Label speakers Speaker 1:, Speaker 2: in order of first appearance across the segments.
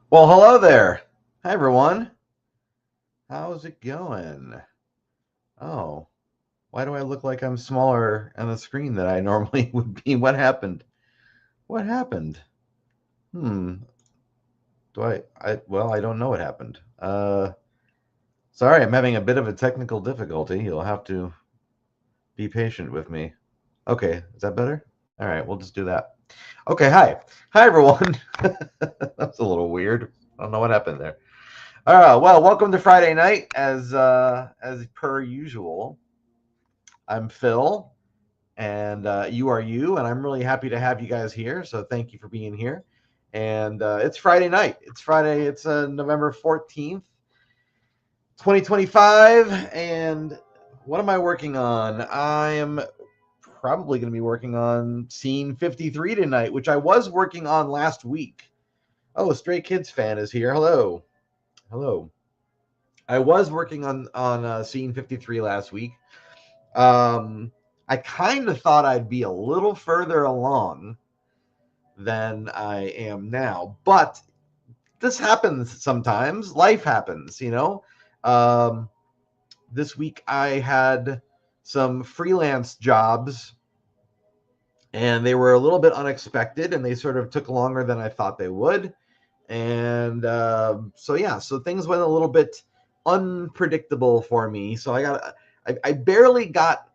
Speaker 1: Well, hello there. Hi, everyone. How's it going? Oh, why do I look like I'm smaller on the screen than I normally would be? What happened? What happened? Hmm. Well, I don't know what happened. Sorry, I'm having a bit of a technical difficulty. You'll have to be patient with me. Okay, is that better? All right, we'll just do that. Okay, hi. Hi, everyone. That's a little weird. I don't know what happened there. Well, welcome to Friday night, as per usual. I'm Phil, and you are you, and I'm really happy to have you guys here. So thank you for being here. And it's Friday night. It's Friday. It's November 14th, 2025. And what am I working on? I am probably going to be working on Scene 53 tonight, which I was working on last week. Oh, a Stray Kids fan is here. Hello, hello. I was working on Scene 53 last week. Um, I kind of thought I'd be a little further along than I am now, but this happens sometimes. Life happens, you know. Um, this week I had some freelance jobs, and they were a little bit unexpected, and they sort of took longer than I thought they would. And so things went a little bit unpredictable for me. So I barely got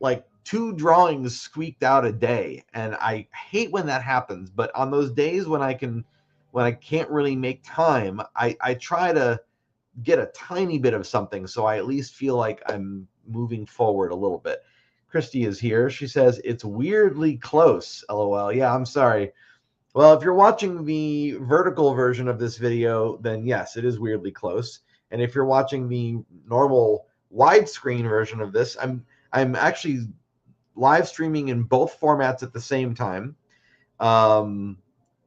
Speaker 1: like two drawings squeaked out a day, and I hate when that happens. But on those days when I can't really make time, I try to get a tiny bit of something so I at least feel like I'm moving forward a little bit. Christy is here. She says it's weirdly close. LOL. Yeah, I'm sorry. Well, if you're watching the vertical version of this video, then yes, it is weirdly close. And if you're watching the normal widescreen version of this, I'm actually live streaming in both formats at the same time. Um,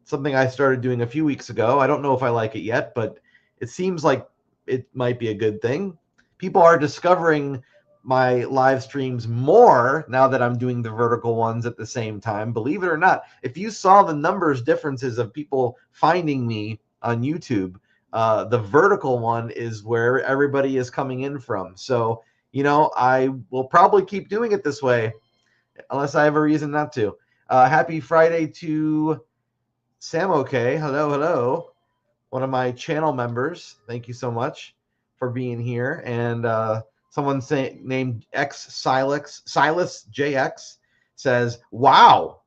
Speaker 1: Something I started doing a few weeks ago. I don't know if I like it yet, but it seems like it might be a good thing. People are discovering my live streams more now that I'm doing the vertical ones at the same time. Believe it or not, if you saw the numbers differences of people finding me on YouTube, the vertical one is where everybody is coming in from. So, I will probably keep doing it this way unless I have a reason not to. Happy Friday to Sam OK. Hello, hello. One of my channel members. Thank you so much for being here. And someone named X Silas JX says, wow.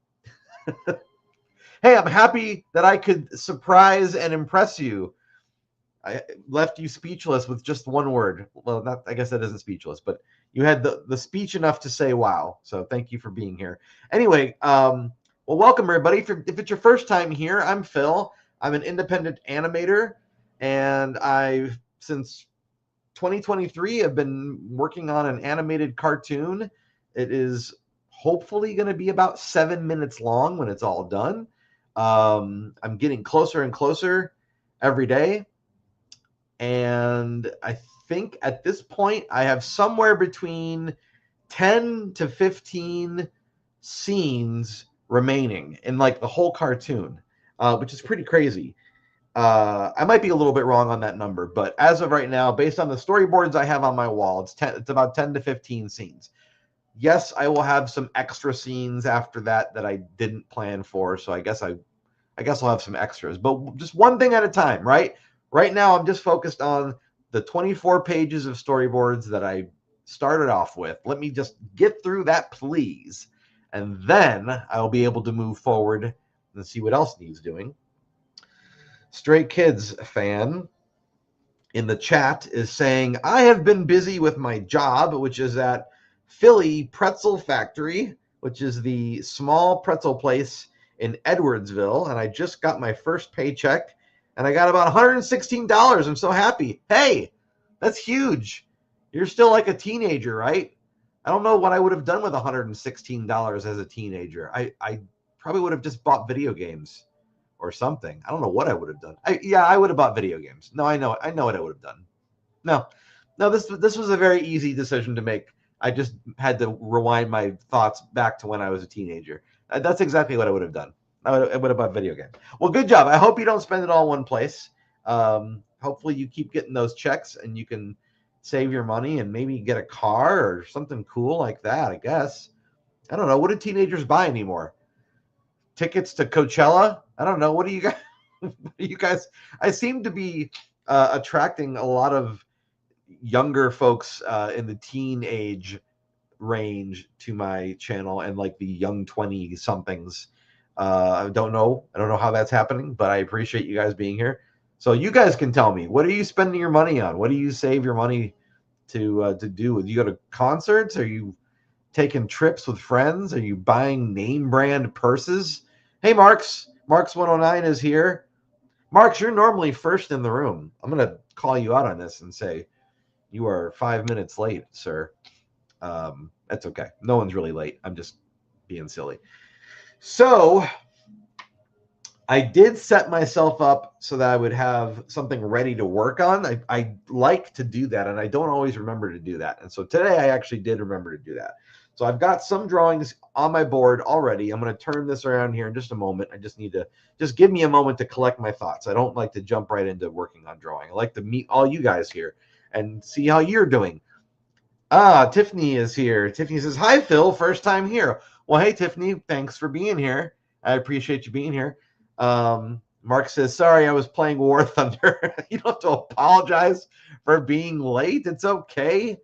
Speaker 1: Hey, I'm happy that I could surprise and impress you. I left you speechless with just one word. Well, not, I guess that isn't speechless, but you had the speech enough to say wow. So thank you for being here. Anyway, well, welcome everybody. If it's your first time here, I'm Phil. I'm an independent animator, and since 2023, I've been working on an animated cartoon. It is hopefully going to be about 7 minutes long when it's all done. I'm getting closer and closer every day, and I think at this point I have somewhere between 10 to 15 scenes remaining in like the whole cartoon, which is pretty crazy. I might be a little bit wrong on that number, but as of right now, based on the storyboards I have on my wall, it's about 10 to 15 scenes. Yes, I will have some extra scenes after that I didn't plan for, so I guess I'll have some extras, but just one thing at a time, right? Right now, I'm just focused on the 24 pages of storyboards that I started off with. Let me just get through that, please. And then I'll be able to move forward and see what else needs doing. Stray Kids fan in the chat is saying, I have been busy with my job, which is at Philly Pretzel Factory, which is the small pretzel place in Edwardsville, and I just got my first paycheck, and I got about $116. I'm so happy. Hey, that's huge. You're still like a teenager, right? I don't know what I would have done with $116 as a teenager. I probably would have just bought video games or something. I don't know what I would have done. I would have bought video games. No, I know what I would have done. No, no, this was a very easy decision to make. I just had to rewind my thoughts back to when I was a teenager. That's exactly what I would have done. I would have bought video game. Well, good job. I hope you don't spend it all in one place. Hopefully you keep getting those checks and you can save your money and maybe get a car or something cool like that, I guess. I don't know. What do teenagers buy anymore? Tickets to Coachella? I don't know. What do you guys? You guys? I seem to be attracting a lot of younger folks in the teen age range to my channel and like the young 20 somethings. I don't know how that's happening, but I appreciate you guys being here. So you guys can tell me, what are you spending your money on? What do you save your money to do? Do you go to concerts? Are you taking trips with friends? Are you buying name brand purses? Hey, Marks 109 is here. Marks, you're normally first in the room. I'm gonna call you out on this and say you are 5 minutes late, sir. That's okay. No one's really late. I'm just being silly. So I did set myself up so that I would have something ready to work on. I like to do that, and I don't always remember to do that. And so today I actually did remember to do that. So I've got some drawings on my board already. I'm going to turn this around here in just a moment. I just need to just give me a moment to collect my thoughts. I don't like to jump right into working on drawing. I like to meet all you guys here and see how you're doing. Tiffany is here. Tiffany says, hi, Phil. First time here. Well, hey, Tiffany. Thanks for being here. I appreciate you being here. Mark says, sorry, I was playing War Thunder. You don't have to apologize for being late. It's okay.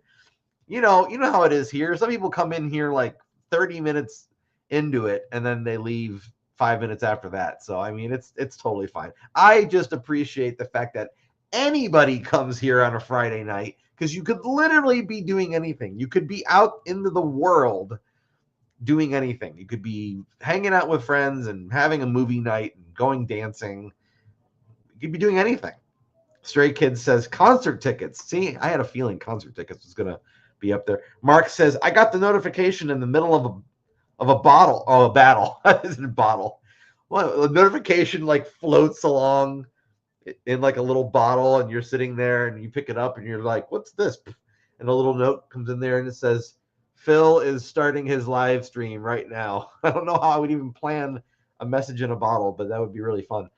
Speaker 1: You know how it is here. Some people come in here like 30 minutes into it, and then they leave 5 minutes after that. So, I mean, it's totally fine. I just appreciate the fact that anybody comes here on a Friday night, because you could literally be doing anything. You could be out into the world doing anything. You could be hanging out with friends and having a movie night and going dancing. You could be doing anything. Stray Kids says concert tickets. See, I had a feeling concert tickets was going to be up there. Mark says, I got the notification in the middle of a bottle. Oh, a battle. Isn't a bottle. Well, the notification like floats along in like a little bottle, and you're sitting there and you pick it up and you're like, what's this? And a little note comes in there and it says, Phil is starting his live stream right now. I don't know how I would even plan a message in a bottle, but that would be really fun.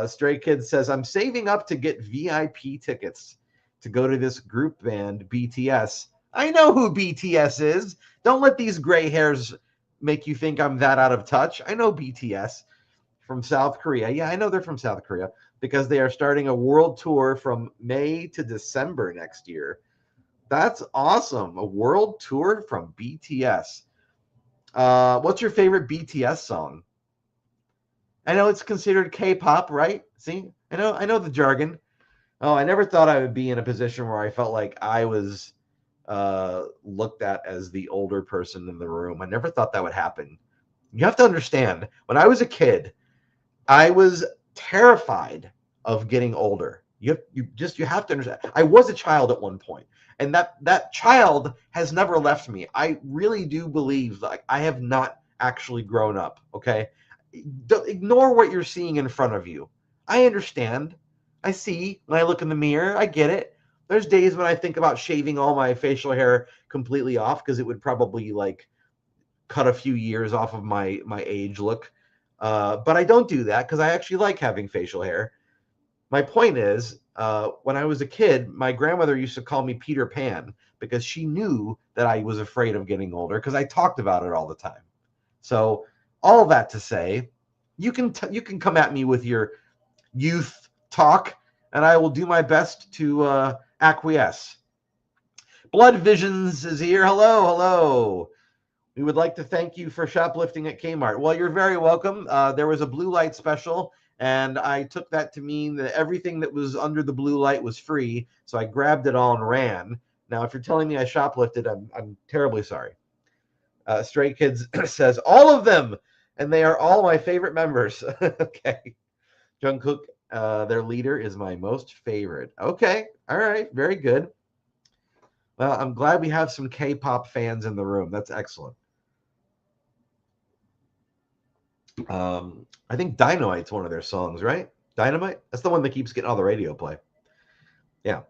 Speaker 1: Stray Kid says, I'm saving up to get VIP tickets to go to this group band, BTS. I know who BTS is. Don't let these gray hairs make you think I'm that out of touch. I know BTS from South Korea. Yeah, I know they're from South Korea because they are starting a world tour from May to December next year. That's awesome. A world tour from BTS. What's your favorite BTS song? I know it's considered K-pop, right? See, I know the jargon. Oh, I never thought I would be in a position where I felt like I was looked at as the older person in the room. I never thought that would happen. You have to understand, when I was a kid, I was terrified of getting older. You have to understand. I was a child at one point, and that child has never left me. I really do believe like I have not actually grown up. Okay, don't ignore what you're seeing in front of you. I understand. I see when I look in the mirror. I get it. There's days when I think about shaving all my facial hair completely off because it would probably like cut a few years off of my age look. But I don't do that because I actually like having facial hair. My point is, when I was a kid, my grandmother used to call me Peter Pan because she knew that I was afraid of getting older because I talked about it all the time. So all that to say, you can come at me with your youth talk, and I will do my best to acquiesce. Blood Visions is here. Hello. We would like to thank you for shoplifting at Kmart. Well, you're very welcome. There was a blue light special, and I took that to mean that everything that was under the blue light was free, so I grabbed it all and ran. Now, if you're telling me I shoplifted, I'm terribly sorry. Stray Kids says, all of them, and they are all my favorite members. Okay. Jungkook, their leader, is my most favorite. Okay. All right. Very good. Well, I'm glad we have some K-pop fans in the room. That's excellent. I think Dynamite's one of their songs, right? Dynamite? That's the one that keeps getting all the radio play. Yeah.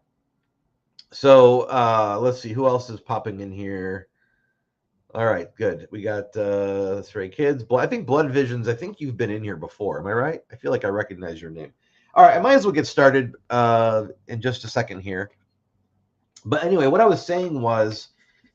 Speaker 1: So let's see who else is popping in here. All right, good. We got Stray Kids. I think Blood Visions. I think you've been in here before. Am I right? I feel like I recognize your name. All right, I might as well get started in just a second here. But anyway, what I was saying was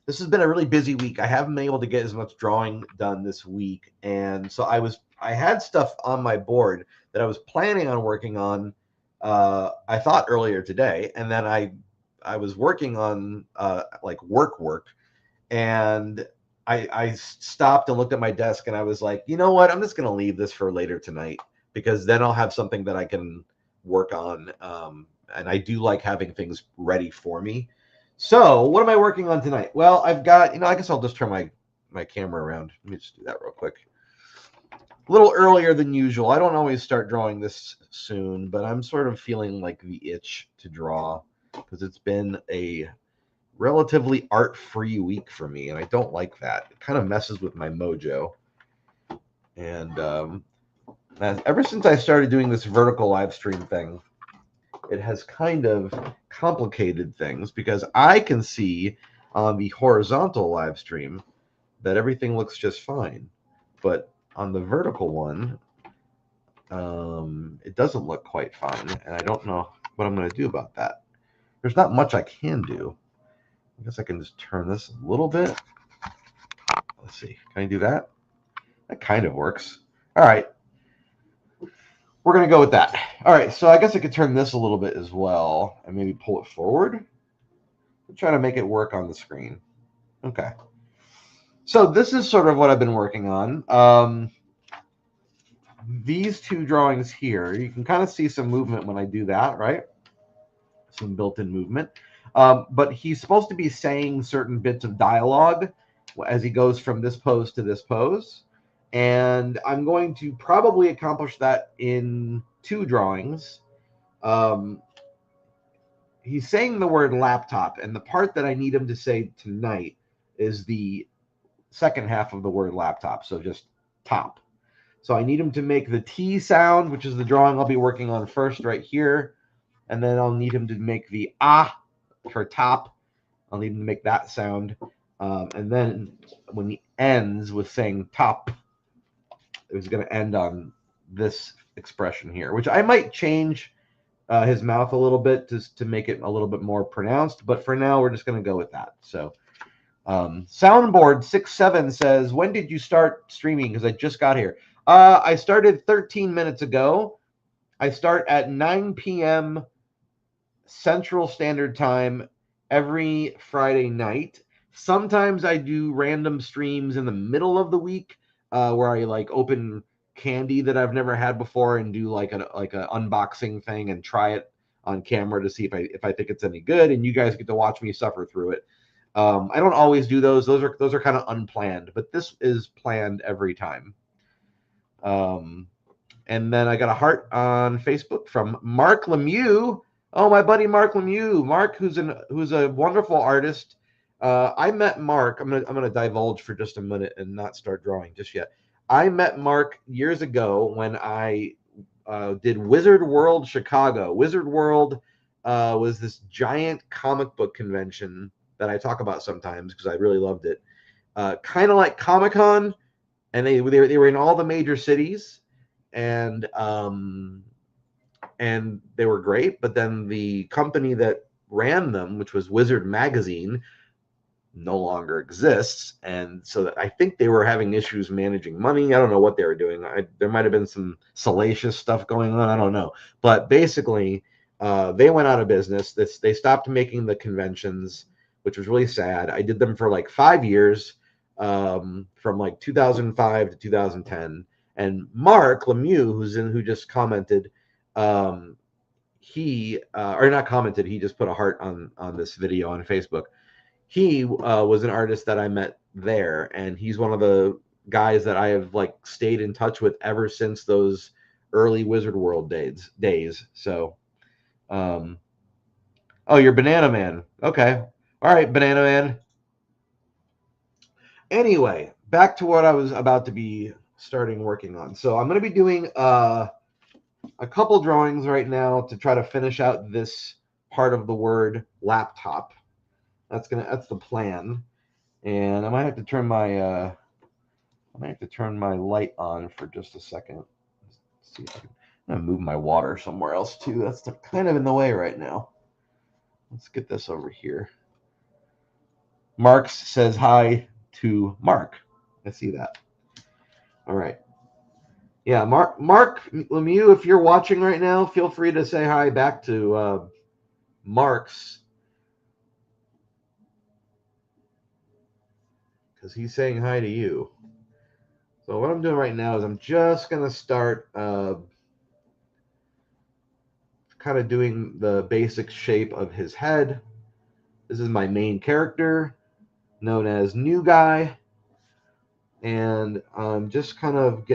Speaker 1: this has been a really busy week. I haven't been able to get as much drawing done this week, and so I had stuff on my board that I was planning on working on. I thought earlier today, and then I was working on like work, and I stopped and looked at my desk, and I was like, you know what? I'm just going to leave this for later tonight because then I'll have something that I can work on. And I do like having things ready for me. So what am I working on tonight? Well, I've got, I guess I'll just turn my camera around. Let me just do that real quick. A little earlier than usual. I don't always start drawing this soon, but I'm sort of feeling like the itch to draw because it's been a relatively art-free week for me, and I don't like that. It kind of messes with my mojo. And ever since I started doing this vertical live stream thing, it has kind of complicated things because I can see on the horizontal live stream that everything looks just fine, but on the vertical one, it doesn't look quite fine, and I don't know what I'm going to do about that. There's not much I can do. I guess I can just turn this a little bit. Let's see. Can I do that? That kind of works. All right. We're going to go with that. All right. So I guess I could turn this a little bit as well and maybe pull it forward. I'm trying to make it work on the screen. Okay. So this is sort of what I've been working on. These two drawings here, you can kind of see some movement when I do that, right? Some built-in movement. But he's supposed to be saying certain bits of dialogue as he goes from this pose to this pose. And I'm going to probably accomplish that in two drawings. He's saying the word laptop, and the part that I need him to say tonight is the second half of the word laptop, so just top. So I need him to make the T sound, which is the drawing I'll be working on first right here, and then I'll need him to make the ah for top. I'll need him to make that sound, and then when he ends with saying top, it's going to end on this expression here, which I might change his mouth a little bit to make it a little bit more pronounced. But for now, we're just going to go with that. So Soundboard 67 says, when did you start streaming? Because I just got here. I started 13 minutes ago. I start at 9 p.m. Central Standard Time every Friday night. Sometimes I do random streams in the middle of the week where I like open candy that I've never had before and do like a unboxing thing and try it on camera to see if I think it's any good, and you guys get to watch me suffer through it. I don't always do those. Those are kind of unplanned, but this is planned every time. And then I got a heart on Facebook from Mark Lemieux. Oh, my buddy Mark Lemieux. Mark, who's a wonderful artist. I met Mark. I'm gonna divulge for just a minute and not start drawing just yet. I met Mark years ago when I did Wizard World Chicago. Wizard World was this giant comic book convention that I talk about sometimes because I really loved it. Kind of like Comic-Con, and they were in all the major cities, and they were great. But then the company that ran them, which was Wizard Magazine, no longer exists, and so I think they were having issues managing money. I don't know what they were doing. There might have been some salacious stuff going on. I don't know, but basically, they went out of business. They stopped making the conventions, which was really sad. I did them for like 5 years, from like 2005 to 2010. And Mark Lemieux, who just commented, he or not commented, he just put a heart on this video on Facebook. He was an artist that I met there, and he's one of the guys that I have like stayed in touch with ever since those early Wizard World days. So, oh, you're Banana Man. Okay, all right, Banana Man. Anyway, back to what I was about to be starting working on. So I'm going to be doing a couple drawings right now to try to finish out this part of the word laptop. That's the plan. And I might have to turn my light on for just a second. Let's see if I can. I'm gonna move my water somewhere else too. That's kind of in the way right now. Let's get this over here. Mark says hi to Mark. I see that. All right. Yeah, Mark Lemieux, if you're watching right now, feel free to say hi back to Mark's, because he's saying hi to you. So what I'm doing right now is I'm just going to start kind of doing the basic shape of his head. This is my main character, known as New Guy. And I'm just kind of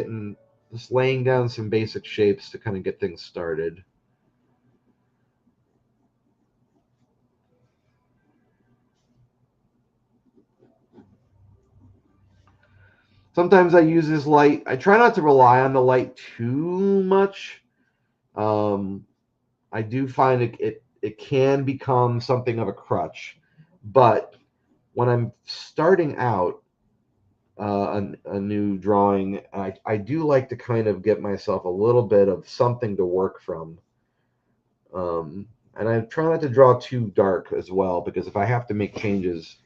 Speaker 1: just laying down some basic shapes to kind of get things started. Sometimes I use this light. I try not to rely on the light too much. I do find it can become something of a crutch. But when I'm starting out a new drawing, I do like to kind of get myself a little bit of something to work from. And I try not to draw too dark as well, because if I have to make changes,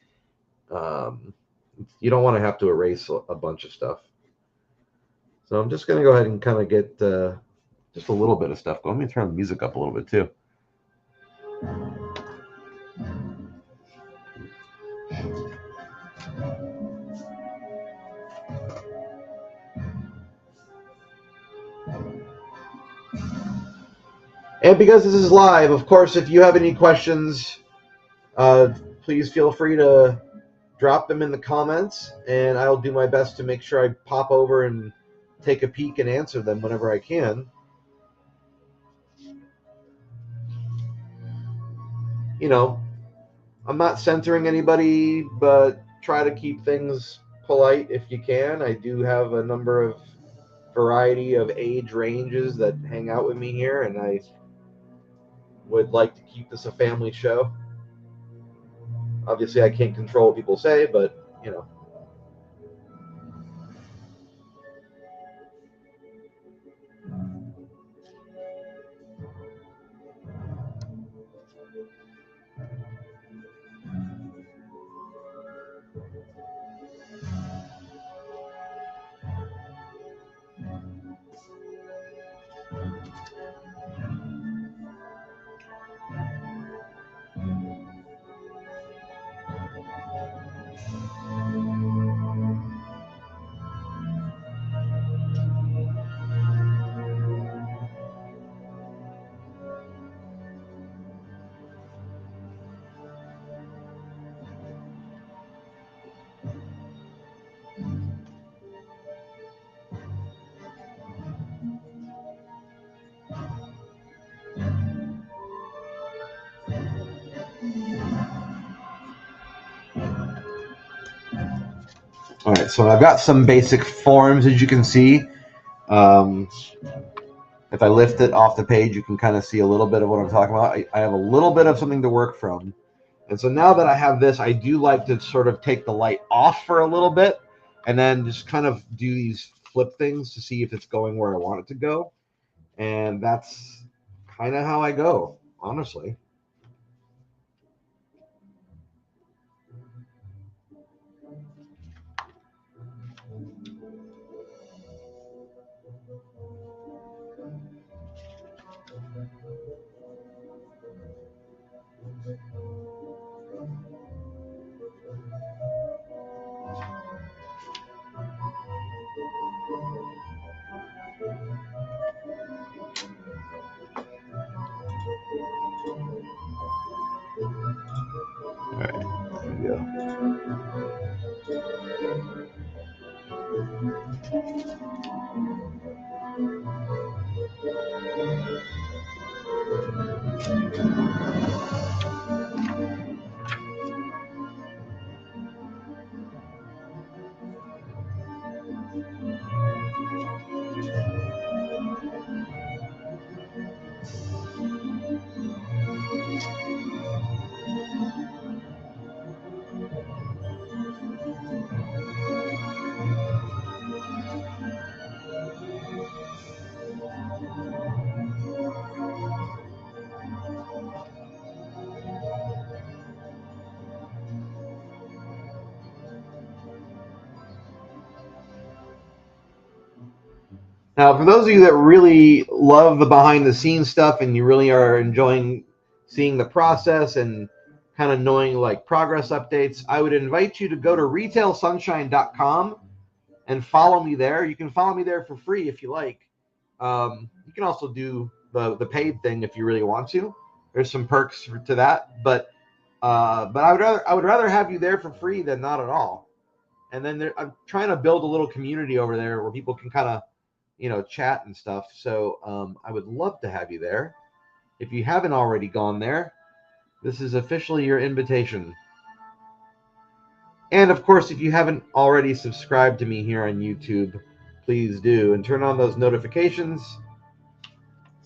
Speaker 1: you don't want to have to erase a bunch of stuff. So I'm just going to go ahead and kind of get just a little bit of stuff going. Let me turn the music up a little bit too. And because this is live, of course, if you have any questions, please feel free to drop them in the comments, and I'll do my best to make sure I pop over and take a peek and answer them whenever I can. You know, I'm not censoring anybody, but try to keep things polite if you can. I do have a number of variety of age ranges that hang out with me here, and I would like to keep this a family show. Obviously, I can't control what people say, but, you know. All right, so I've got some basic forms, as you can see. If I lift it off the page, you can kind of see a little bit of what I'm talking about. I have a little bit of something to work from. And so now that I have this, I do like to sort of take the light off for a little bit and then just kind of do these flip things to see if it's going where I want it to go. And that's kind of how I go, honestly. All right, there we go. Now, for those of you that really love the behind the scenes stuff and you really are enjoying seeing the process and kind of knowing like progress updates, I would invite you to go to retailsunshine.com and follow me there. You can follow me there for free if you like. You can also do the paid thing if you really want to. There's some perks to that, but I would rather have you there for free than not at all. And then I'm trying to build a little community over there where people can kind of chat and stuff. So I would love to have you there. If you haven't already gone there, this is officially your invitation. And of course, if you haven't already subscribed to me here on YouTube, please do and turn on those notifications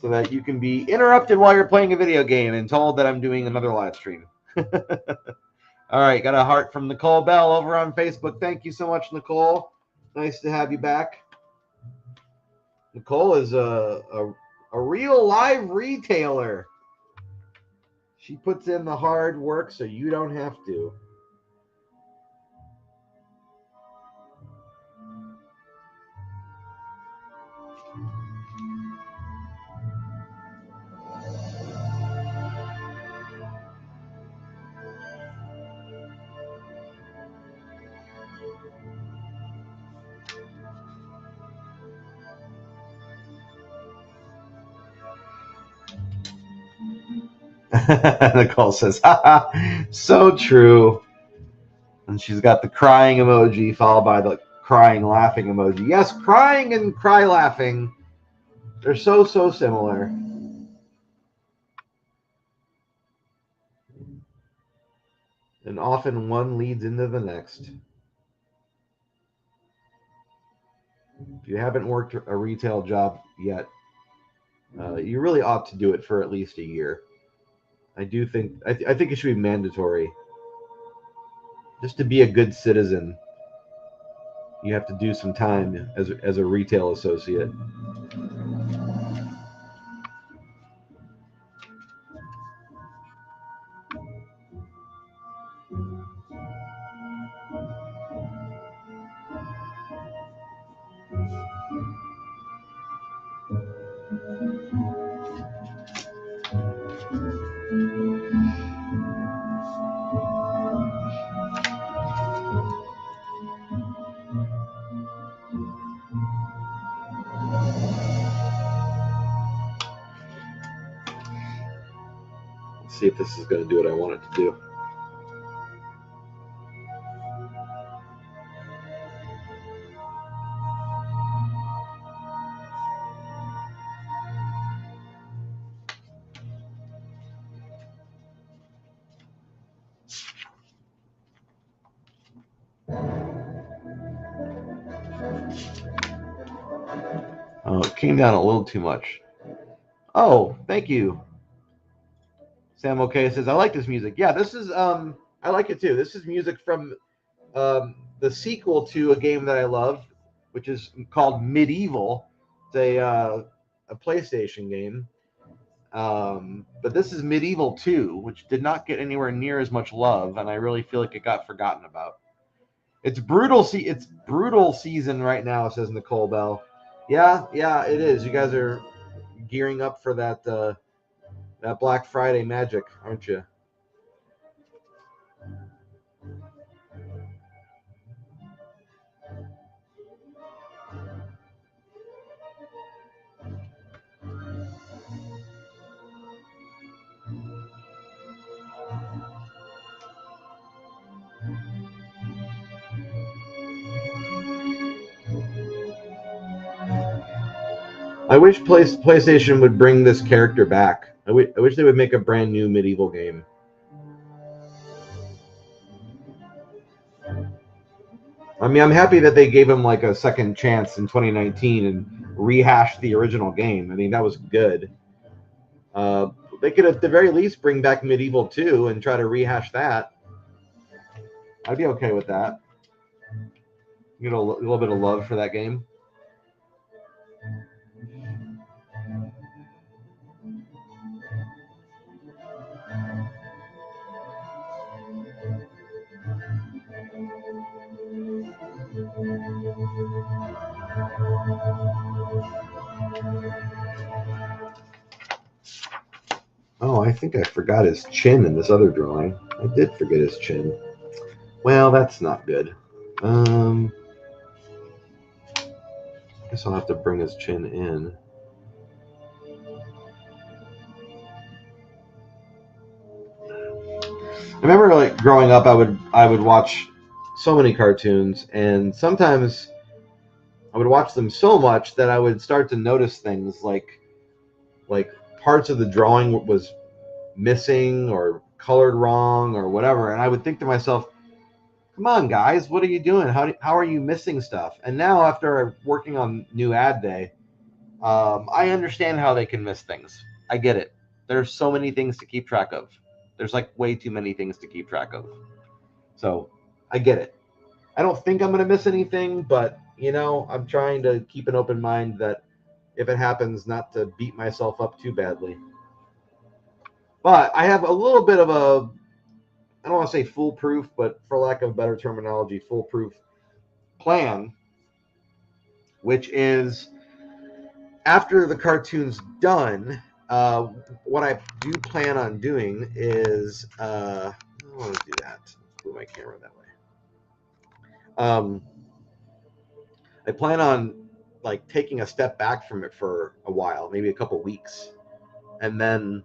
Speaker 1: so that you can be interrupted while you're playing a video game and told that I'm doing another live stream. All right, got a heart from Nicole Bell over on Facebook. Thank you so much, Nicole. Nice to have you back. Nicole is a real live retailer. She puts in the hard work so you don't have to. Nicole says, haha, so true. And she's got the crying emoji followed by the crying laughing emoji. Yes, crying and cry laughing. They're so similar. And often one leads into the next. If you haven't worked a retail job yet, you really ought to do it for at least a year. I do think I think it should be mandatory. Just to be a good citizen, you have to do some time as a retail associate. Let's see if this is going to do what I want it to do. Oh, it came down a little too much. Oh, thank you. Sam OK says, I like this music. Yeah, this is I like it too. This is music from the sequel to a game that I love, which is called Medieval. It's a PlayStation game. But this is Medieval 2, which did not get anywhere near as much love, and I really feel like it got forgotten about. It's brutal. It's brutal season right now, says Nicole Bell. Yeah, it is. You guys are gearing up for that that Black Friday magic, aren't you? I wish PlayStation would bring this character back. I wish they would make a brand new Medieval game. I mean, I'm happy that they gave him like a second chance in 2019 and rehashed the original game. I mean, that was good. They could at the very least bring back Medieval 2 and try to rehash that. I'd be okay with that. You know, a little bit of love for that game. Oh, I think I forgot his chin in this other drawing. I did forget his chin. Well, that's not good. I guess I'll have to bring his chin in. I remember, like, growing up, I would watch so many cartoons, and sometimes I would watch them so much that I would start to notice things like parts of the drawing was missing or colored wrong or whatever, and I would think to myself, come on, guys, what are you doing? How are you missing stuff? And now, after working on New Ad Day, I understand how they can miss things. I get it. There's so many things to keep track of. There's like way too many things to keep track of. So I get it. I don't think I'm going to miss anything, but I'm trying to keep an open mind that if it happens, not to beat myself up too badly. But I have a little bit of a, I don't want to say foolproof, but for lack of better terminology, foolproof plan, which is after the cartoon's done, what I do plan on doing is, I don't want to do that. Let's move my camera that way. I plan on like taking a step back from it for a while, maybe a couple weeks, and then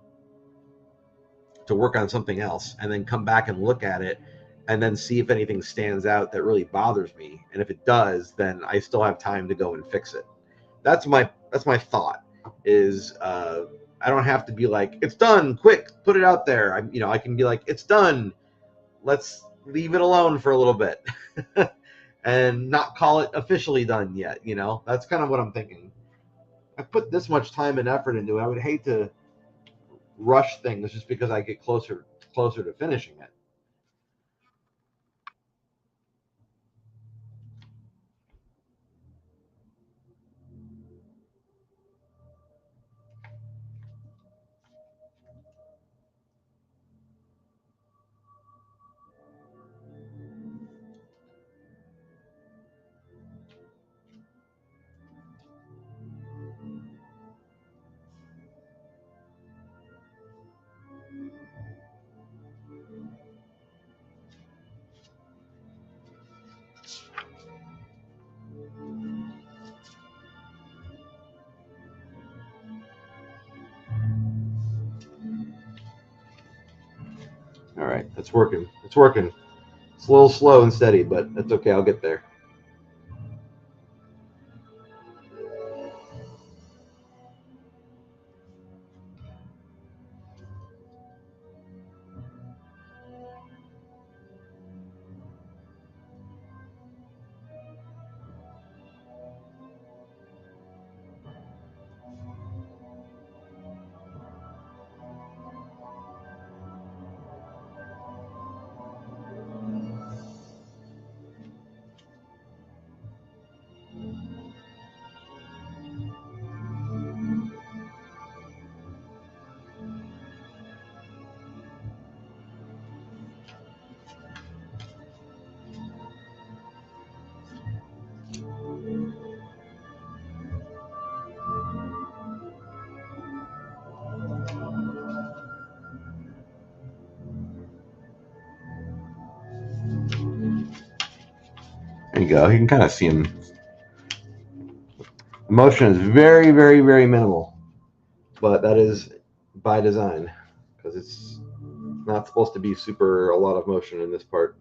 Speaker 1: to work on something else, and then come back and look at it, and then see if anything stands out that really bothers me. And if it does, then I still have time to go and fix it. That's my thought. Is I don't have to be like, it's done, quick, put it out there. I can be like, it's done. Let's leave it alone for a little bit. And not call it officially done yet. That's kind of what I'm thinking. I put this much time and effort into it. I would hate to rush things just because I get closer to finishing it. All right, it's working. It's working. It's a little slow and steady, but that's okay. I'll get there. There you go. You can kind of see him. The motion is very, very, very minimal, but that is by design because it's not supposed to be a lot of motion in this part.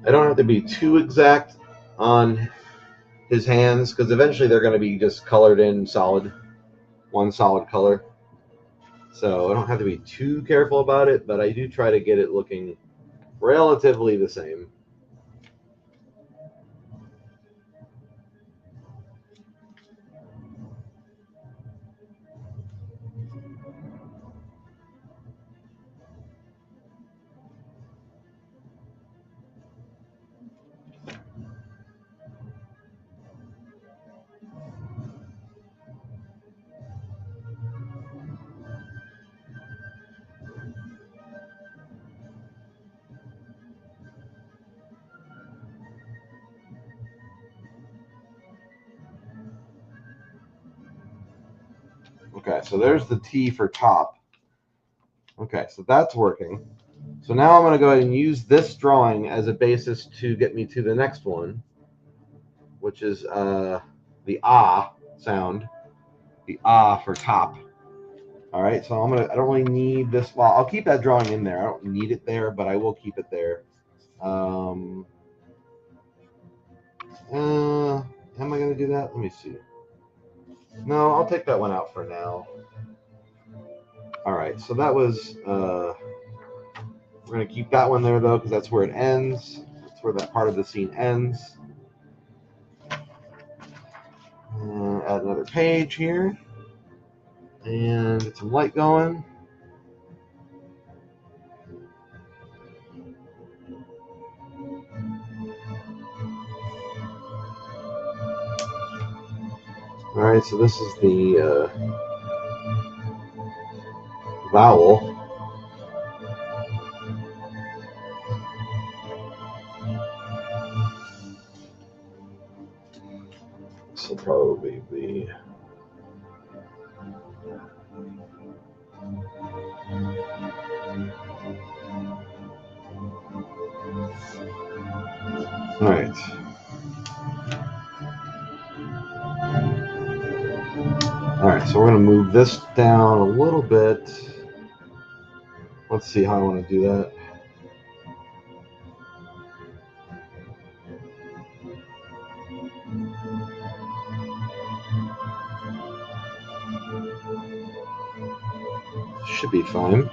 Speaker 1: I don't have to be too exact on his hands because eventually they're going to be just colored in one solid color. So I don't have to be too careful about it, but I do try to get it looking relatively the same. Okay, so there's the T for top. Okay, so that's working. So now I'm going to go ahead and use this drawing as a basis to get me to the next one, which is the ah sound, the ah for top. All right, so I don't really need this. Well, I'll keep that drawing in there. I don't need it there, but I will keep it there. Am I going to do that? Let me see. No, I'll take that one out for now. All right, so that was, we're going to keep that one there, though, because that's where it ends. That's where that part of the scene ends. Add another page here. And get some light going. All right, so this is the vowel. This will probably be all right. All right, so we're going to move this down a little bit. Let's see how I want to do that. Should be fine.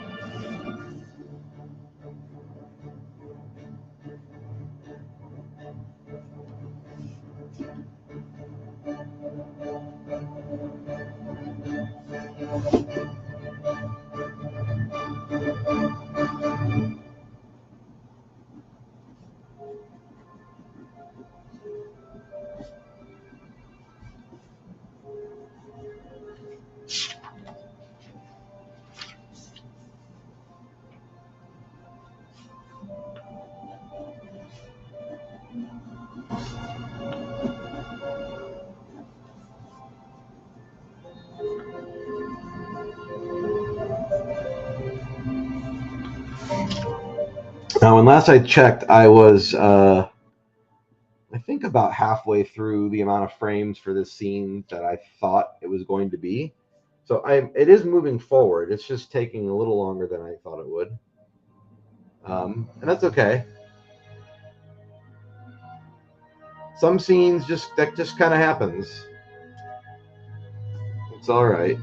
Speaker 1: Now, when last I checked, I was, I think, about halfway through the amount of frames for this scene that I thought it was going to be. So it is moving forward. It's just taking a little longer than I thought it would. And that's okay. Some scenes that just kind of happens. It's all right.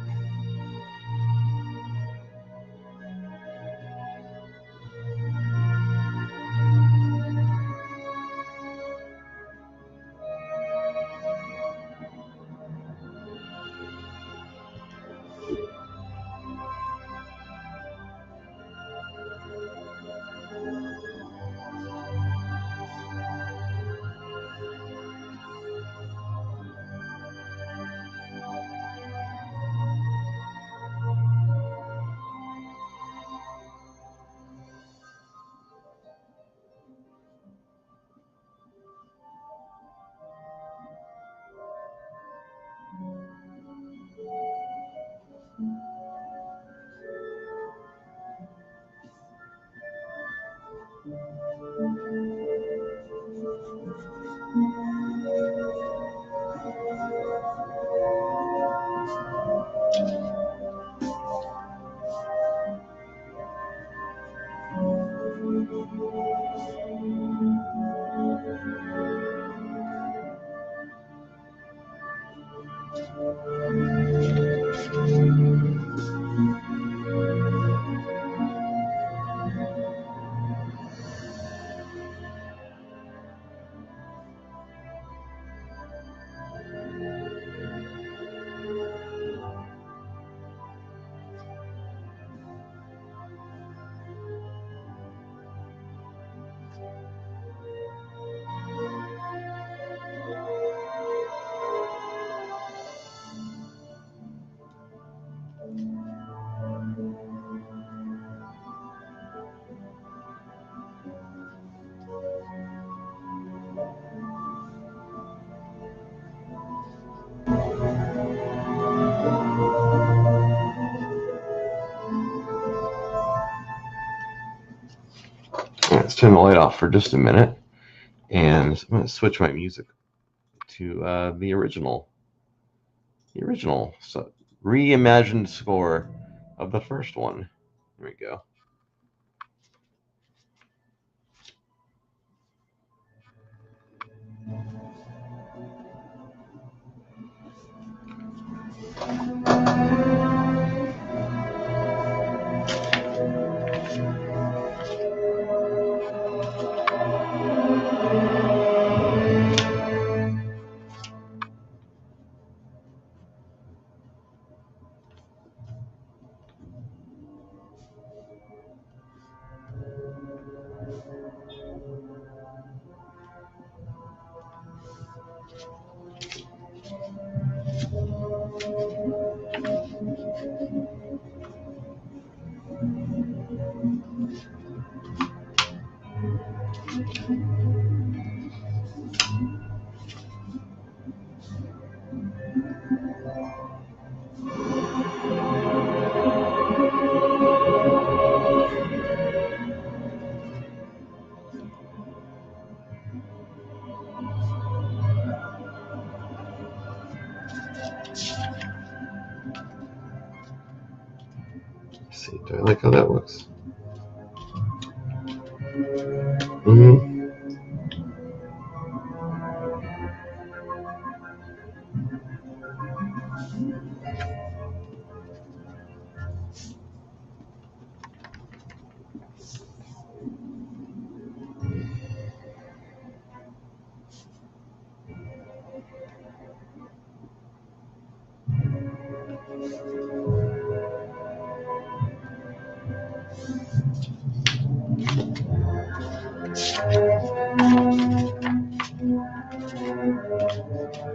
Speaker 1: turn the light off for just a minute, and I'm going to switch my music to the original so reimagined score of the first one. There we go. Let's see, do I like how that looks? Mm-hmm.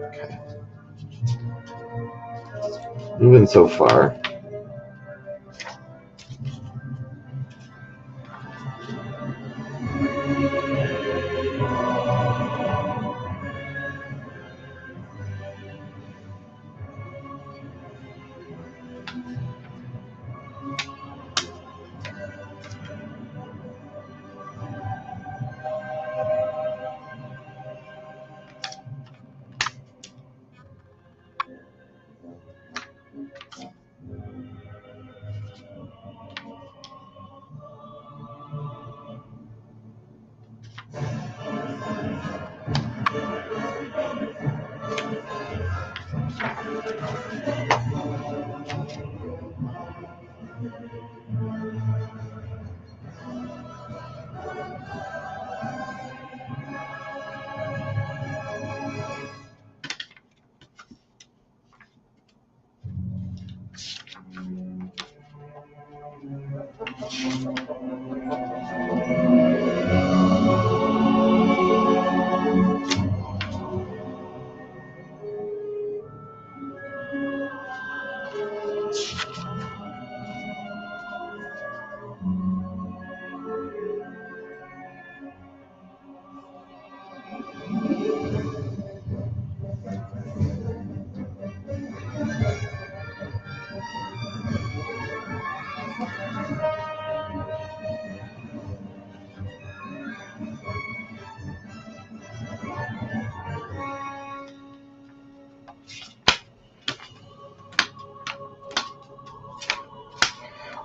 Speaker 1: Okay. Moving so far.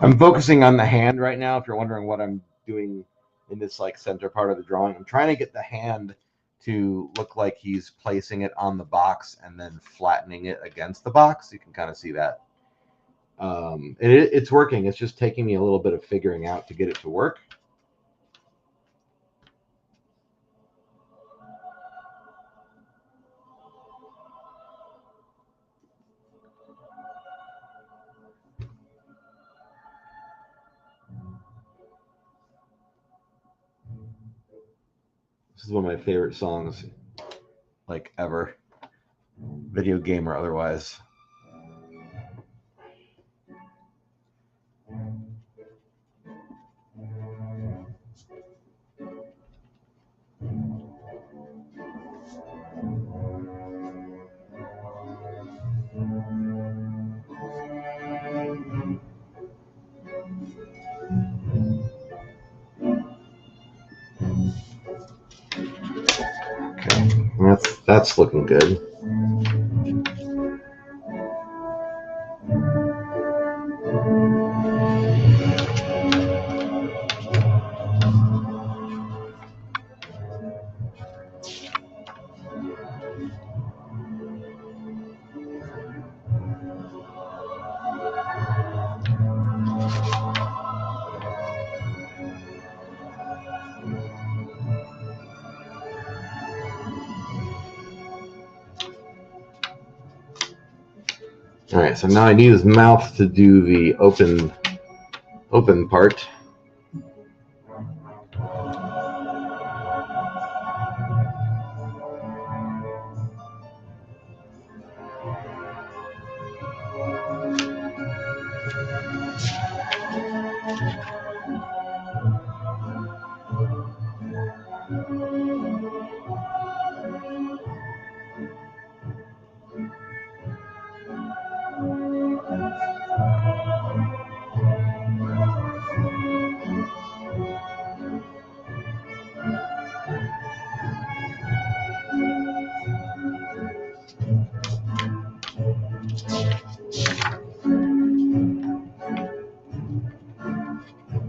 Speaker 1: I'm focusing on the hand right now. If you're wondering what I'm doing in this like center part of the drawing, I'm trying to get the hand to look like he's placing it on the box and then flattening it against the box. You can kind of see that. It's working. It's just taking me a little bit of figuring out to get it to work. This is one of my favorite songs, like ever, video game or otherwise. That's looking good. All right, so now I need his mouth to do the open part.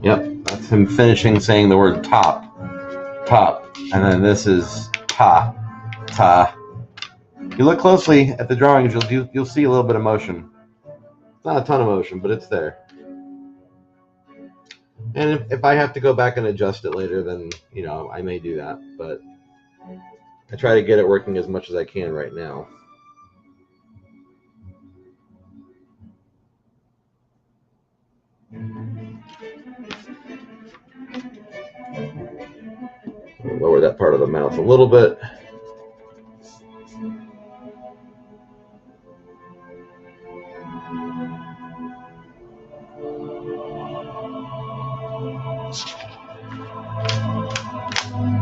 Speaker 1: Yep, that's him finishing saying the word top, and then this is ta. If you look closely at the drawings, you'll see a little bit of motion. It's not a ton of motion, but it's there. And if I have to go back and adjust it later, then I may do that. But I try to get it working as much as I can right now. I'll lower that part of the mouth a little bit.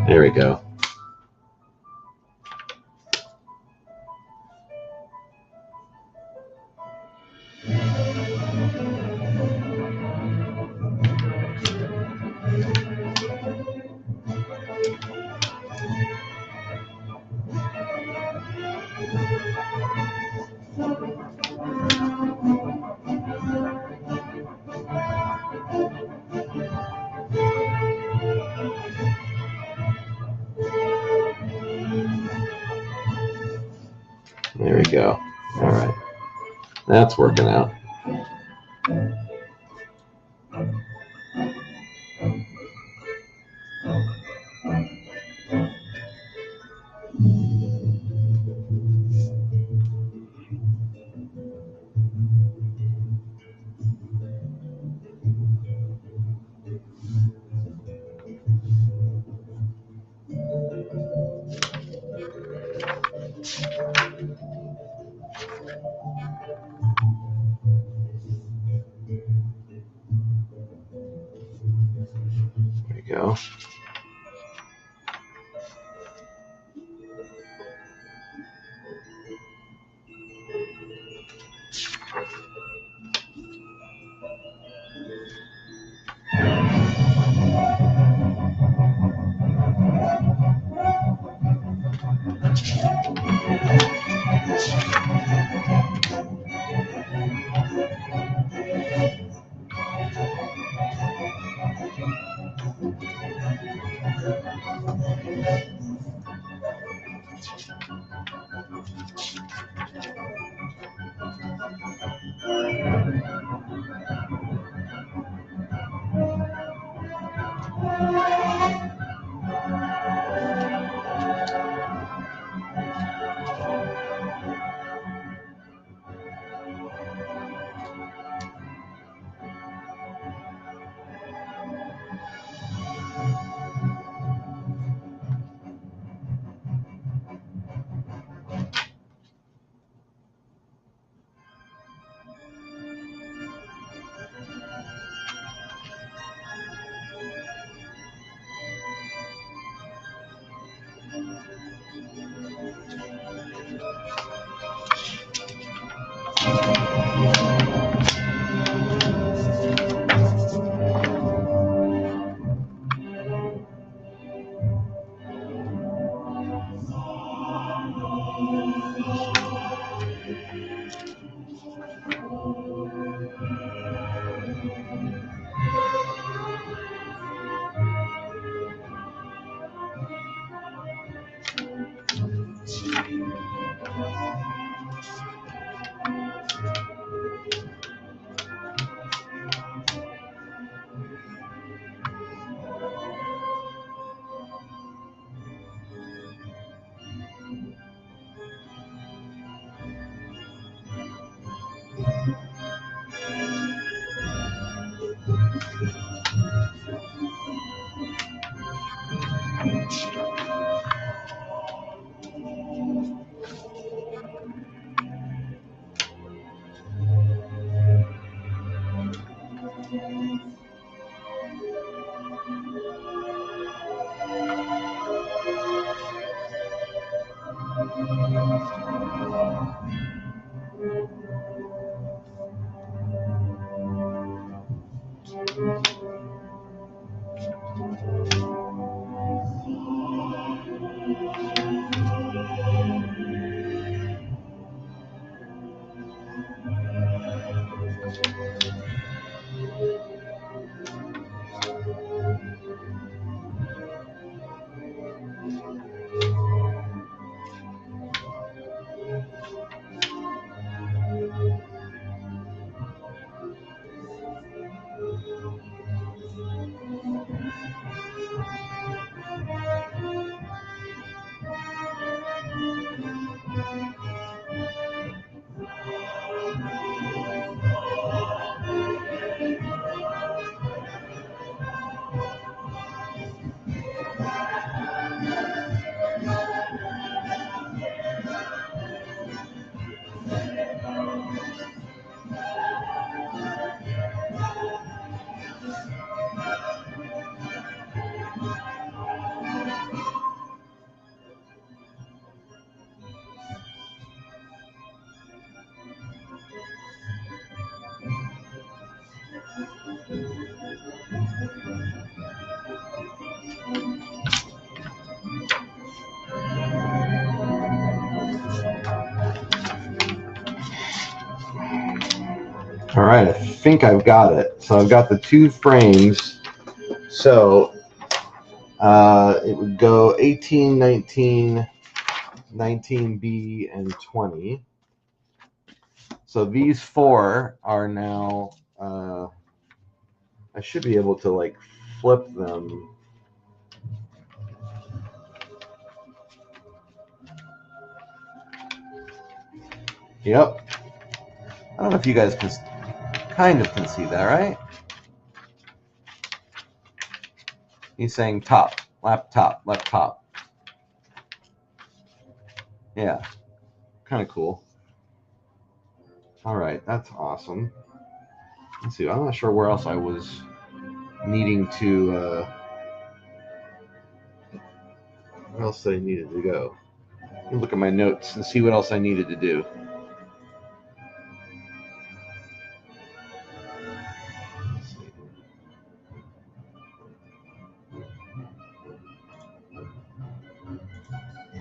Speaker 1: There we go. There we go. All right. That's working out. There we go. All right, I think I've got it. So I've got the 2 frames. So it would go 18, 19, 19B, and 20. So these 4 are now, I should be able to like flip them. Yep. I don't know if you guys can kind of can see that, right? He's saying top, left top, left top. Yeah, kind of cool. All right, that's awesome. Let's see, I'm not sure where else I was needing to, where else I needed to go. Let me look at my notes and see what else I needed to do.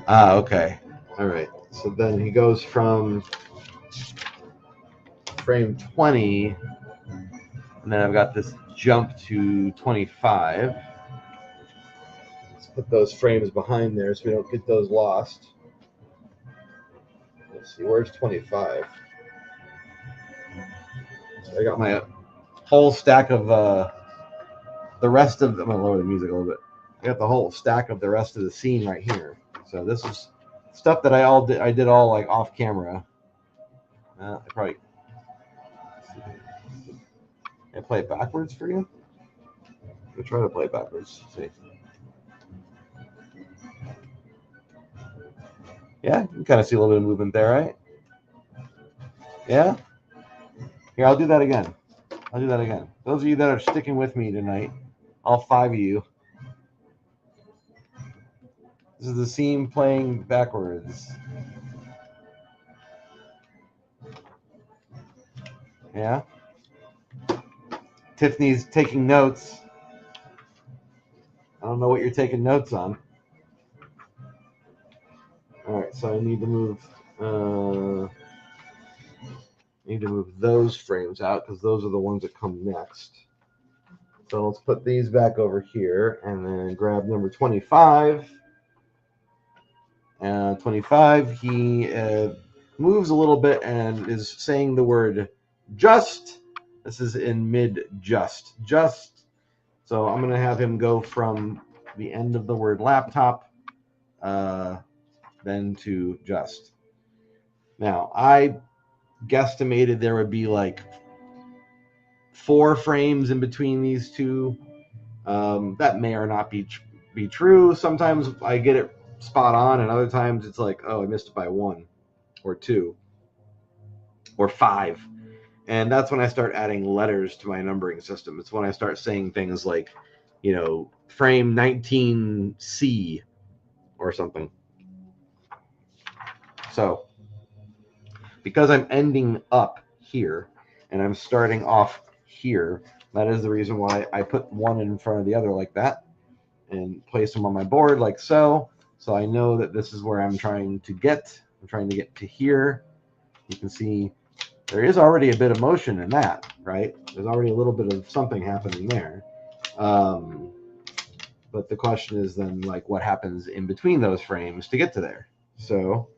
Speaker 1: Ah, okay. All right. So then he goes from frame 20, and then I've got this jump to 25. Let's put those frames behind there so we don't get those lost. Let's see, where's 25? So I got my whole stack of the rest of I'm gonna lower the music a little bit. I got the whole stack of the rest of the scene right here. So this is stuff that I did all like off camera. I probably I play it backwards for you. I'll try to play it backwards. See. Yeah, you can kind of see a little bit of movement there, right? Yeah. Here, I'll do that again. I'll do that again. Those of you that are sticking with me tonight, all 5 of you. This is the scene playing backwards. Yeah. Tiffany's taking notes. I don't know what you're taking notes on. All right, so I need to move those frames out because those are the ones that come next. So let's put these back over here and then grab number 25. 25, he moves a little bit and is saying the word just. This is in mid just. So I'm going to have him go from the end of the word laptop then to just. Now, I guesstimated there would be like 4 frames in between these two. That may or not be true. Sometimes I get it spot on, and other times it's like, oh, I missed it by 1 or 2 or 5. And that's when I start adding letters to my numbering system. It's when I start saying things like, frame 19C or something. So, because I'm ending up here and I'm starting off here, that is the reason why I put one in front of the other like that and place them on my board like so. So I know that this is where I'm trying to get. I'm trying to get to here. You can see there is already a bit of motion in that, right? There's already a little bit of something happening there. But the question is then, like, what happens in between those frames to get to there? So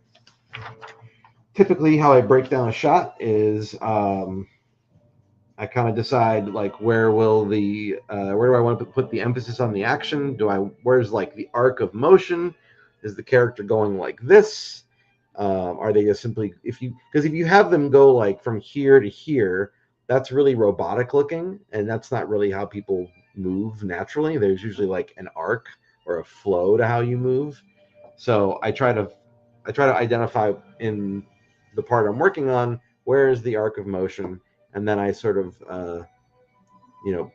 Speaker 1: typically how I break down a shot is I kind of decide, like, where do I want to put the emphasis on the action? Where's like the arc of motion? Is the character going like this? Are they just simply, because if you have them go like from here to here, that's really robotic looking, and that's not really how people move naturally. There's usually like an arc or a flow to how you move. So I try to identify in the part I'm working on, where is the arc of motion, and then I sort of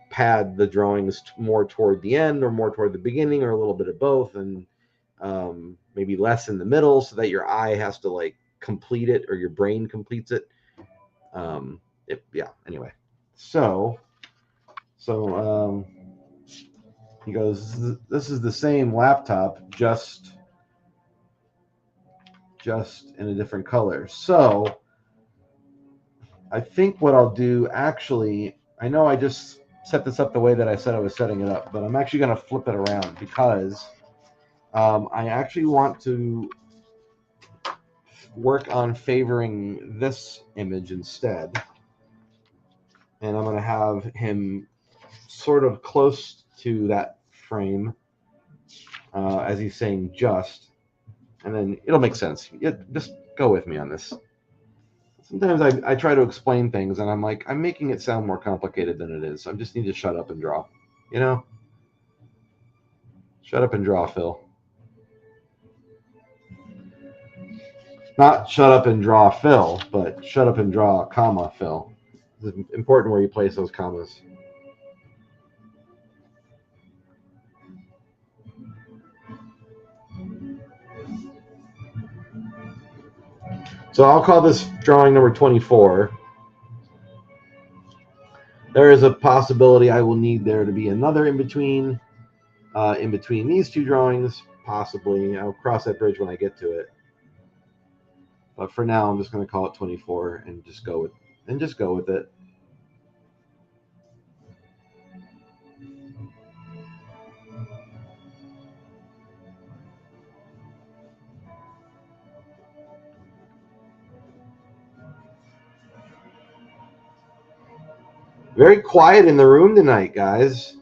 Speaker 1: pad the drawings more toward the end or more toward the beginning or a little bit of both, and maybe less in the middle, so that your eye has to like complete it or your brain completes it. Anyway, so he goes, this is the same laptop, just in a different color. So I think what I'll do, actually, I know I just set this up the way that I said I was setting it up, but I'm actually going to flip it around, because I actually want to work on favoring this image instead. And I'm going to have him sort of close to that frame as he's saying just. And then it'll make sense. Just go with me on this. Sometimes I try to explain things, and I'm like, I'm making it sound more complicated than it is. I just need to shut up and draw. Shut up and draw, Phil. Not shut up and draw, Phil, but shut up and draw, comma, Phil. It's important where you place those commas. So I'll call this drawing number 24. There is a possibility I will need there to be another in between these two drawings, possibly. I'll cross that bridge when I get to it. But for now, I'm just going to call it 24 and just go with it. Very quiet in the room tonight, guys.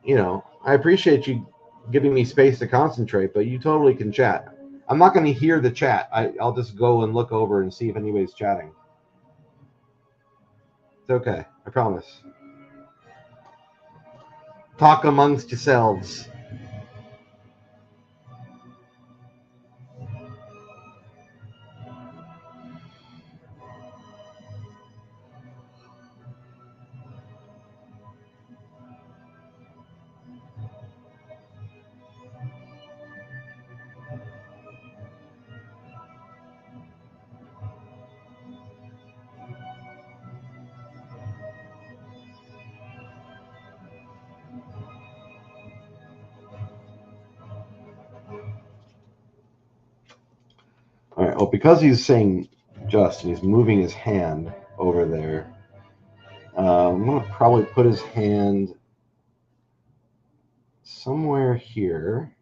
Speaker 1: I appreciate you giving me space to concentrate, but you totally can chat. I'm not going to hear the chat. I'll just go and look over and see if anybody's chatting. It's okay. I promise. Talk amongst yourselves. All right. Well, because he's saying just, and he's moving his hand over there, I'm going to probably put his hand somewhere here.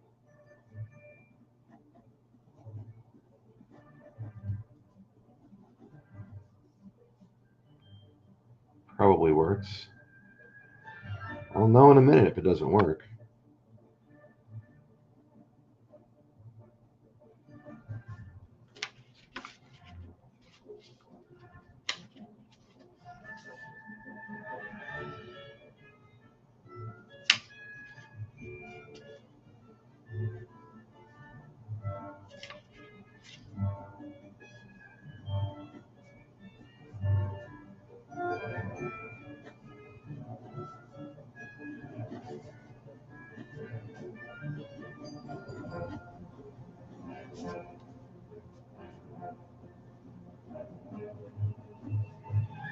Speaker 1: probably works. I'll know in a minute if it doesn't work.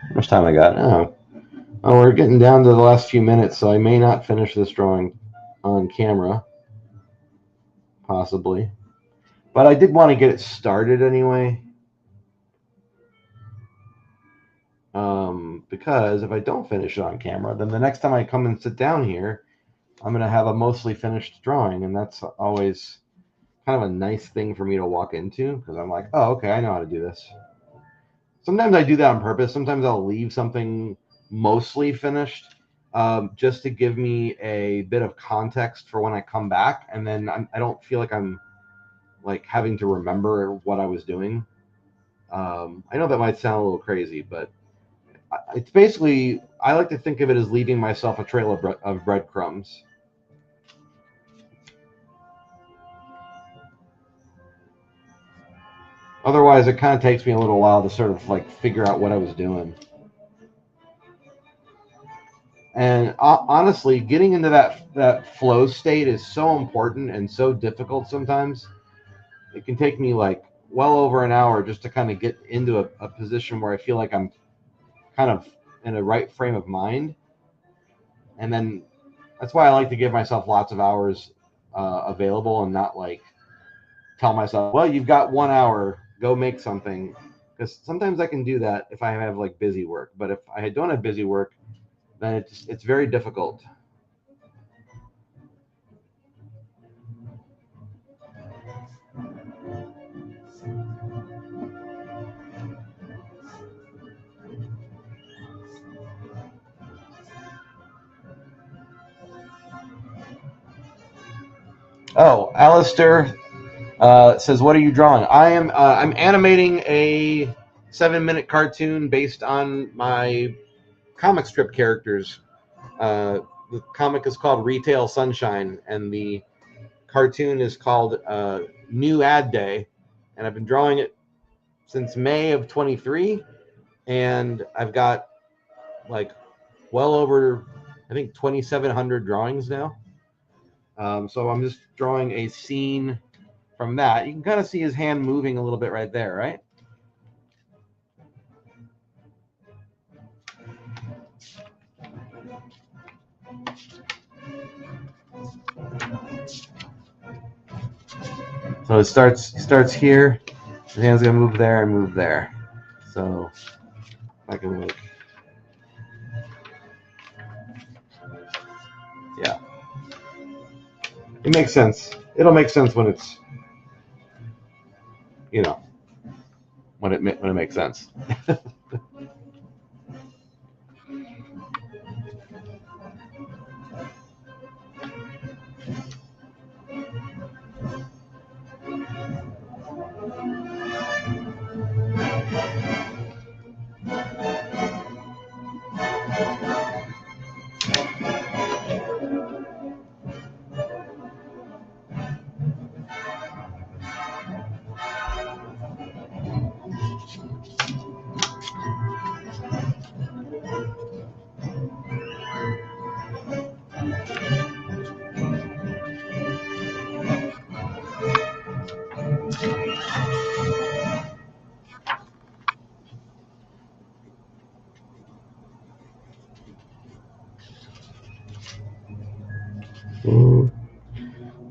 Speaker 1: How much time I got? Oh, we're getting down to the last few minutes, so I may not finish this drawing on camera, possibly. But I did want to get it started anyway. Because if I don't finish it on camera, then the next time I come and sit down here, I'm going to have a mostly finished drawing, and that's always kind of a nice thing for me to walk into, because I'm like, oh, okay, I know how to do this. Sometimes I do that on purpose. Sometimes I'll leave something mostly finished just to give me a bit of context for when I come back, and then I don't feel like I'm like having to remember what I was doing. I know that might sound a little crazy, but it's basically, I like to think of it as leaving myself a trail of breadcrumbs. Otherwise, it kind of takes me a little while to sort of like figure out what I was doing. And honestly, getting into that flow state is so important and so difficult sometimes. It can take me like well over an hour just to kind of get into a position where I feel like I'm kind of in a right frame of mind. And then that's why I like to give myself lots of hours available and not like tell myself, well, you've got 1 hour, go make something. Because sometimes I can do that if I have like busy work. But if I don't have busy work, then it's very difficult. Oh, Alistair says, "What are you drawing?" I'm animating a 7-minute cartoon based on my comic strip characters. The comic is called Retail Sunshine, and the cartoon is called New Ad Day, and I've been drawing it since May of 23, and I've got like well over, I think, 2,700 drawings now. So I'm just drawing a scene from that. You can kind of see his hand moving a little bit right there, right? So it starts here. His hand's gonna move there and move there. So I can like, yeah, it makes sense. It'll make sense when it's, you know, when it makes sense.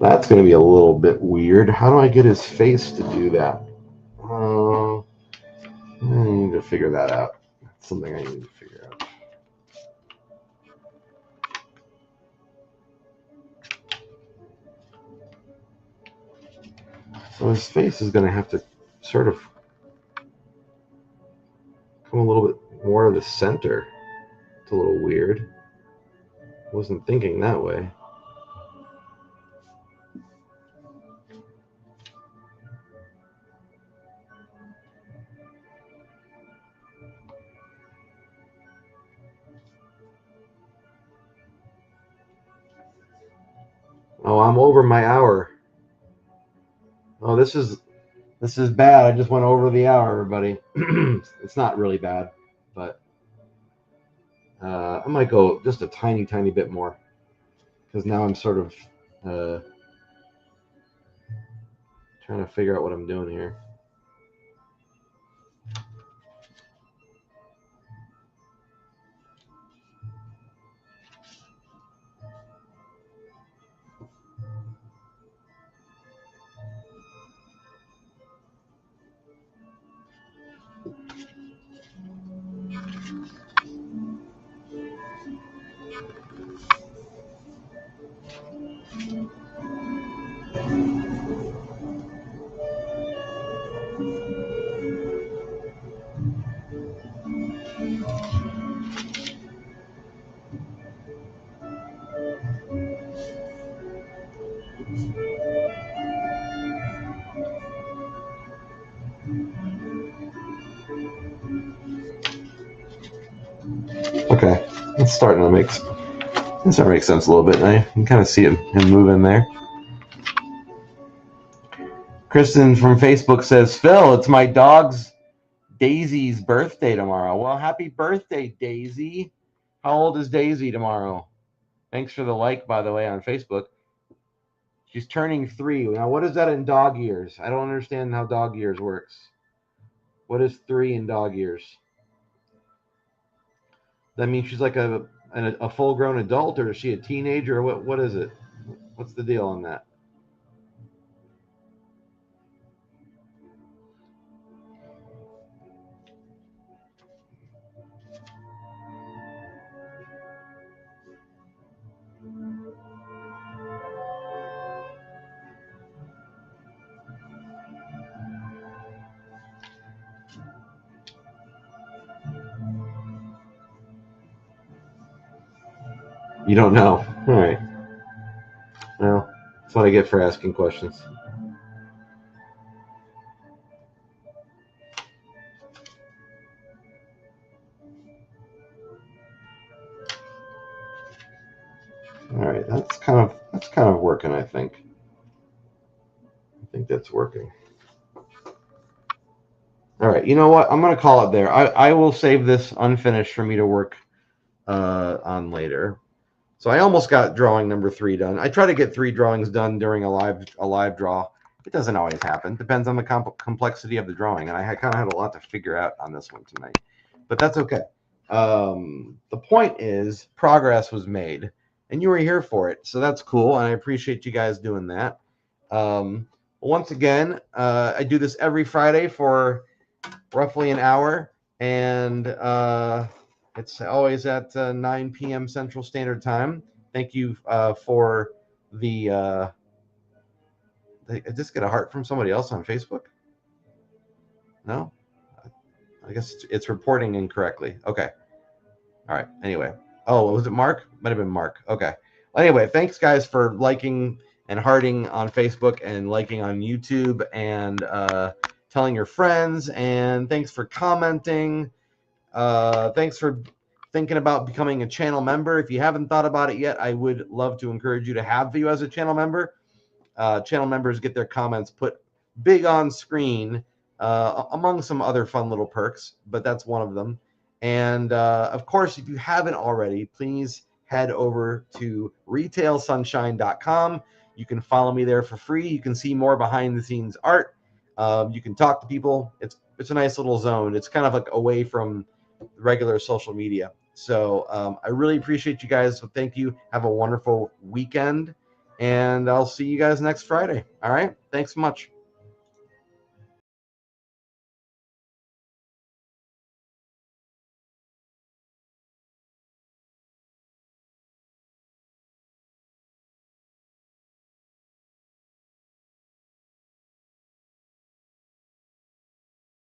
Speaker 1: That's going to be a little bit weird. How do I get his face to do that? I need to figure that out. That's something I need to figure out. So his face is going to have to sort of come a little bit more to the center. It's a little weird. Wasn't thinking that way. Oh, I'm over my hour. Oh, this is bad. I just went over the hour, everybody. It's not really bad, but I might go just a tiny bit more, because now I'm sort of trying to figure out what I'm doing here. Okay, it's starting to make sense a little bit. I can kind of see him moving there. Kristen from Facebook says, Phil, it's my dog's Daisy's birthday tomorrow. Well, happy birthday, Daisy. How old is Daisy tomorrow? Thanks for the like, by the way, on Facebook. She's turning 3. Now, what is that in dog years? I don't understand how dog years works. What is 3 in dog years? That means she's like a full-grown adult, or is she a teenager, or what is it? What's the deal on that? You don't know. All right. Well, that's what I get for asking questions. All right, that's kind of working, I think. I think that's working. All right, you know what? I'm going to call it there. I will save this unfinished for me to work on later. So I almost got drawing number 3 done. I try to get 3 drawings done during a live draw. It doesn't always happen. Depends on the complexity of the drawing, and I kind of had a lot to figure out on this one tonight. But that's okay. The point is, progress was made, and you were here for it, so that's cool, and I appreciate you guys doing that. Once again, I do this every Friday for roughly an hour, and it's always at 9 p.m. Central Standard Time. Thank you for the... I just get a heart from somebody else on Facebook? No? I guess it's reporting incorrectly. Okay. All right. Anyway. Oh, was it Mark? Might have been Mark. Okay. Anyway, thanks, guys, for liking and hearting on Facebook and liking on YouTube and telling your friends. And thanks for commenting. Thanks for thinking about becoming a channel member. If you haven't thought about it yet, I would love to encourage you to have you as a channel member. Channel members get their comments put big on screen, among some other fun little perks, but that's one of them. And of course, if you haven't already, please head over to retailsunshine.com. You can follow me there for free. You can see more behind the scenes art. You can talk to people. It's a nice little zone. It's kind of like away from regular social media. So I really appreciate you guys. So thank you. Have a wonderful weekend. And I'll see you guys next Friday. All right. Thanks so much.